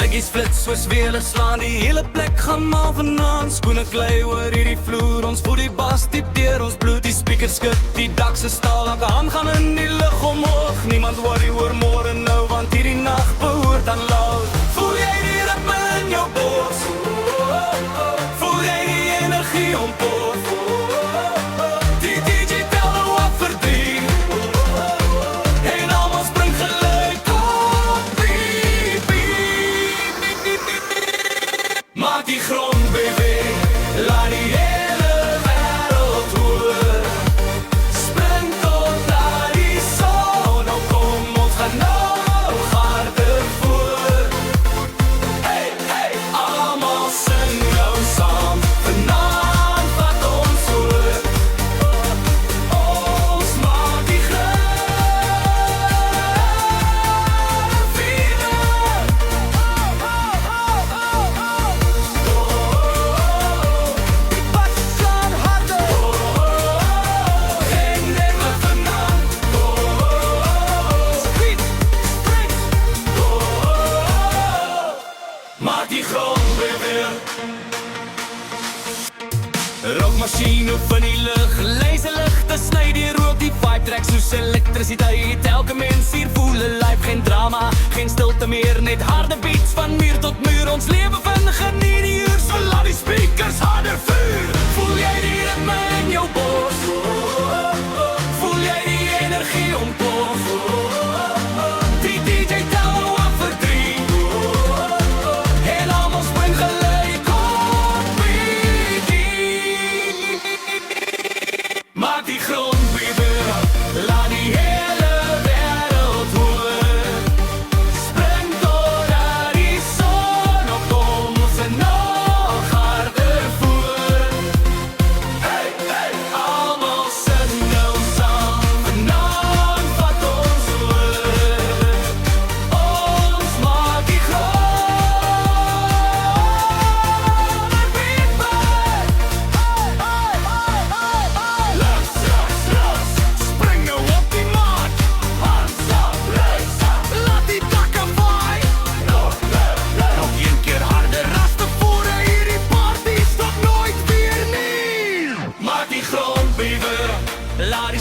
Blikkies flits soos weelig slaan, die hele plek gaan mal vanaand. Skoene klei oor hierdie vloer, ons voel die bas diep deur ons bloed. Die speakers skud, die dak se staal, elke hand gaan in die lug omhoog. Niemand worry oor môre nou, want hierdie nag behoort aan loud. Voel jy die ritme in jou bors? Voel jy die energie ontplof? Die DJ tel nou af vir 3 en almal spring gelyk op beat. Maak die grond beweeg, laat die hele wêreld hoor. Spring tot daar die son opkom, ons gaan nou harder voor. Hey, hey, almal sing nou saam, vanaand wat ons hoor. Ons maak die grond vieren. Die pas slaan harder. En neem me vanaand. Speed, spring. Maak die grond beweeg. Rookmachine van die lug, laserligte sny die rook. Die vibe trek soos elektrisiteit. Elke mens hier voel 'n life, geen drama, geen stilte meer, net harde beats van muur tot muur. Ons lewe van geniet die uur, so laat die speakers harder vuur. Voel jy die ritme in jou bors? Voel jy die energie ontplof? Die DJ tel nou af vir 3 en almal spring gelyk op beat. Maak die grond beweeg, laat die hele wêreld hoor. Spring tot daar die son opkom, ons gaan nog harder voor. Hey, hey, almal sing nou saam, vanaand wat ons hoor. Ons maak die grond beweeg. Spring nou op die maat, hands up, raise up, laat die dakke waai. Nog een keer harder as tevore, hierdie party stop nooit weer nie. Maak die grond beweeg, laat die